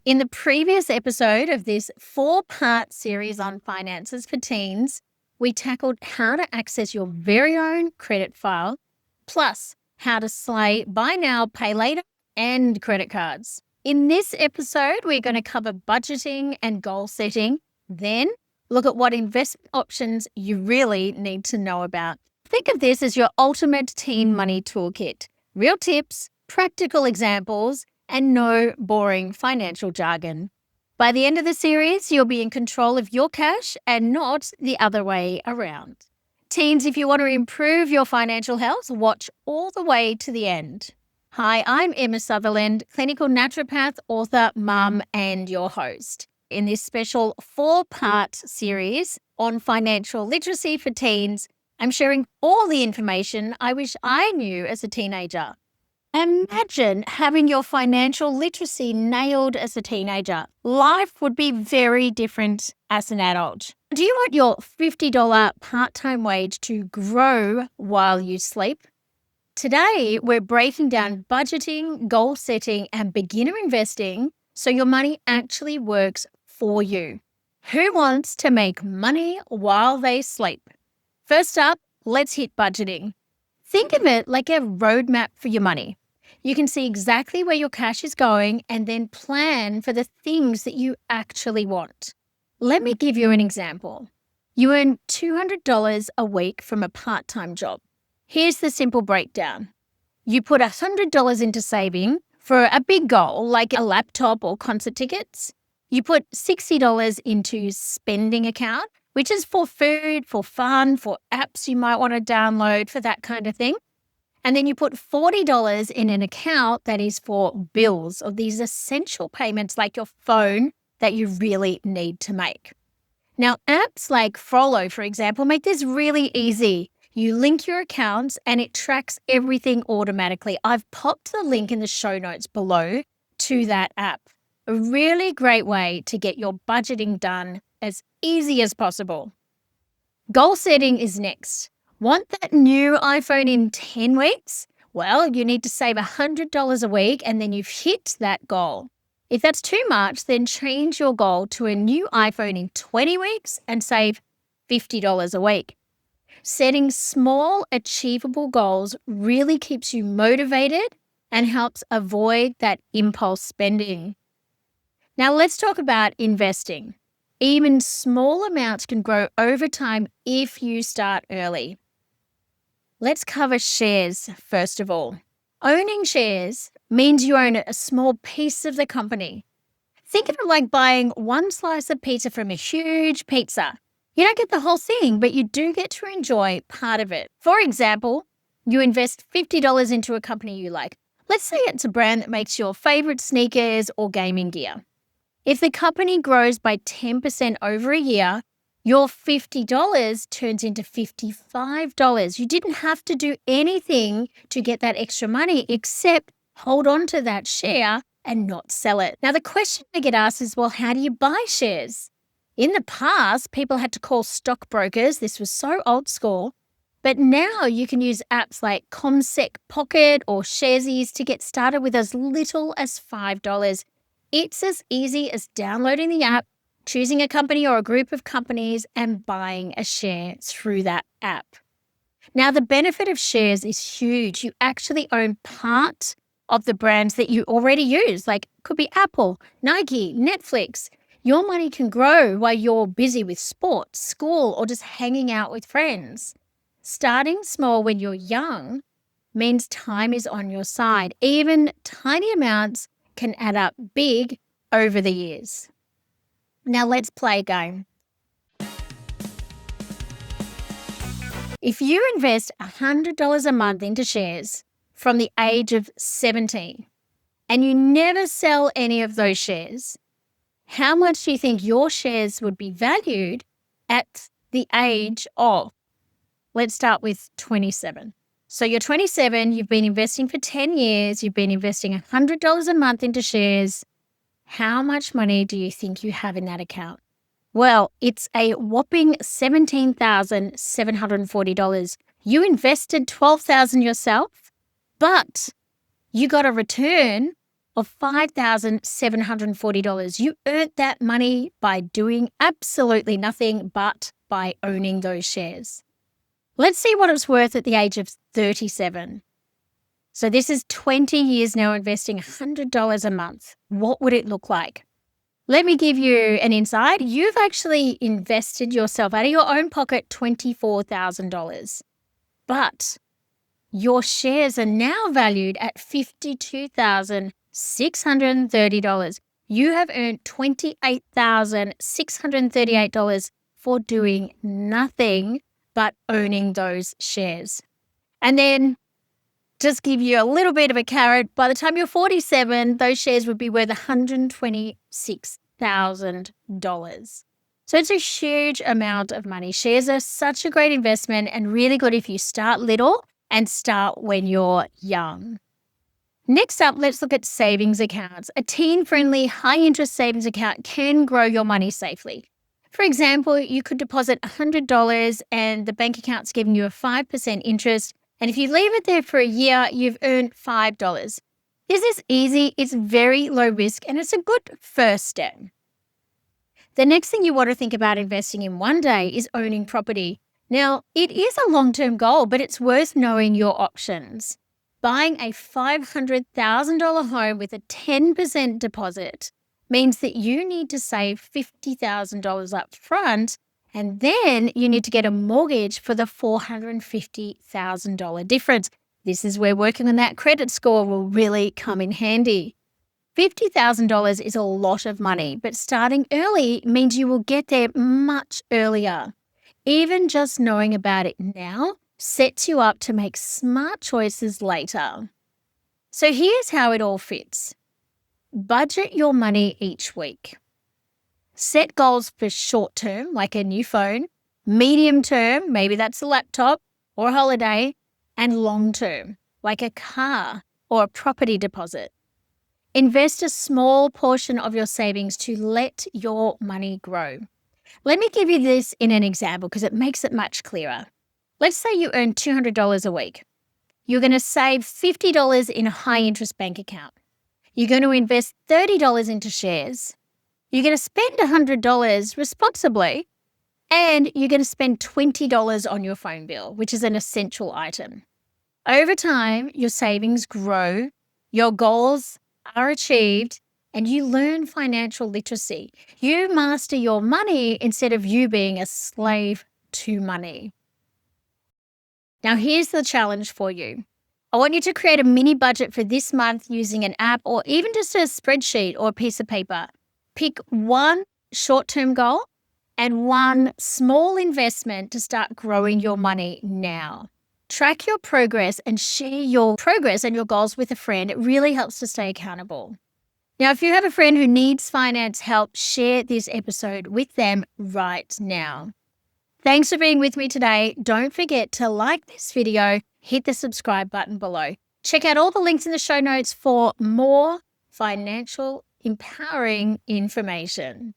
In the previous episode of this 4-part series on finances for teens, we tackled how to access your very own credit file, plus how to slay buy now, pay later, and credit cards. In this episode, we're going to cover budgeting and goal setting, then look at what investment options you really need to know about. Think of this as your ultimate teen money toolkit. Real tips, practical examples, and no boring financial jargon. By the end of the series, you'll be in control of your cash and not the other way around. Teens, if you want to improve your financial health, watch all the way to the end. Hi, I'm Emma Sutherland, clinical naturopath, author, mum, and your host. In this special 4-part series on financial literacy for teens, I'm sharing all the information I wish I knew as a teenager. Imagine having your financial literacy nailed as a teenager. Life would be very different as an adult. Do you want your $50 part-time wage to grow while you sleep? Today, we're breaking down budgeting, goal setting, and beginner investing so your money actually works for you. Who wants to make money while they sleep? First up, let's hit budgeting. Think of it like a roadmap for your money. You can see exactly where your cash is going and then plan for the things that you actually want. Let me give you an example. You earn $200 a week from a part-time job. Here's the simple breakdown. You put $100 into saving for a big goal like a laptop or concert tickets. You put $60 into spending account, which is for food, for fun, for apps you might want to download, for that kind of thing. And then you put $40 in an account that is for bills or these essential payments like your phone that you really need to make. Now, apps like Frollo, for example, make this really easy. You link your accounts and it tracks everything automatically. I've popped the link in the show notes below to that app. A really great way to get your budgeting done as easy as possible. Goal setting is next. Want that new iPhone in 10 weeks? Well, you need to save $100 a week and then you've hit that goal. If that's too much, then change your goal to a new iPhone in 20 weeks and save $50 a week. Setting small, achievable goals really keeps you motivated and helps avoid that impulse spending. Now let's talk about investing. Even small amounts can grow over time if you start early. Let's cover shares first of all. Owning shares means you own a small piece of the company. Think of it like buying one slice of pizza from a huge pizza. You don't get the whole thing, but you do get to enjoy part of it. For example, you invest $50 into a company you like. Let's say it's a brand that makes your favorite sneakers or gaming gear. If the company grows by 10% over a year, your $50 turns into $55. You didn't have to do anything to get that extra money except hold on to that share and not sell it. Now, the question I get asked is, well, how do you buy shares? In the past, people had to call stockbrokers. This was so old school. But now you can use apps like ComSec Pocket or Sharesies to get started with as little as $5. It's as easy as downloading the app, choosing a company or a group of companies, and buying a share through that app. Now, the benefit of shares is huge. You actually own part of the brands that you already use, like it could be Apple, Nike, Netflix. Your money can grow while you're busy with sports, school, or just hanging out with friends. Starting small when you're young means time is on your side. Even tiny amounts can add up big over the years. Now let's play a game. If you invest $100 a month into shares from the age of 17 and you never sell any of those shares, how much do you think your shares would be valued at the age of? Let's start with 27. So you're 27, you've been investing for 10 years, you've been investing $100 a month into shares. How much money do you think you have in that account? Well, it's a whopping $17,740. You invested $12,000 yourself, but you got a return of $5,740. You earned that money by doing absolutely nothing but by owning those shares. Let's see what it's worth at the age of 37. So this is 20 years now investing $100 a month. What would it look like? Let me give you an insight. You've actually invested yourself out of your own pocket $24,000. But your shares are now valued at $52,630. You have earned $28,638 for doing nothing but owning those shares. And then just give you a little bit of a carrot. By the time you're 47, those shares would be worth $126,000. So it's a huge amount of money. Shares are such a great investment and really good if you start little and start when you're young. Next up, let's look at savings accounts. A teen-friendly, high-interest savings account can grow your money safely. For example, you could deposit $100 and the bank account's giving you a 5% interest. And if you leave it there for a year, you've earned $5. This is easy, it's very low risk, and it's a good first step. The next thing you want to think about investing in one day is owning property. Now, it is a long-term goal, but it's worth knowing your options. Buying a $500,000 home with a 10% deposit means that you need to save $50,000 up front, and then you need to get a mortgage for the $450,000 difference. This is where working on that credit score will really come in handy. $50,000 is a lot of money, but starting early means you will get there much earlier. Even just knowing about it now sets you up to make smart choices later. So here's how it all fits. Budget your money each week. Set goals for short term, like a new phone, medium term, maybe that's a laptop or a holiday, and long term, like a car or a property deposit. Invest a small portion of your savings to let your money grow. Let me give you this in an example because it makes it much clearer. Let's say you earn $200 a week. You're going to save $50 in a high-interest bank account. You're going to invest $30 into shares. You're going to spend $100 responsibly, and you're going to spend $20 on your phone bill, which is an essential item. Over time, your savings grow, your goals are achieved, and you learn financial literacy. You master your money instead of you being a slave to money. Now, here's the challenge for you. I want you to create a mini budget for this month using an app or even just a spreadsheet or a piece of paper. Pick one short-term goal and one small investment to start growing your money now. Track your progress and share your progress and your goals with a friend. It really helps to stay accountable. Now, if you have a friend who needs finance help, share this episode with them right now. Thanks for being with me today. Don't forget to like this video, hit the subscribe button below. Check out all the links in the show notes for more financial empowering information.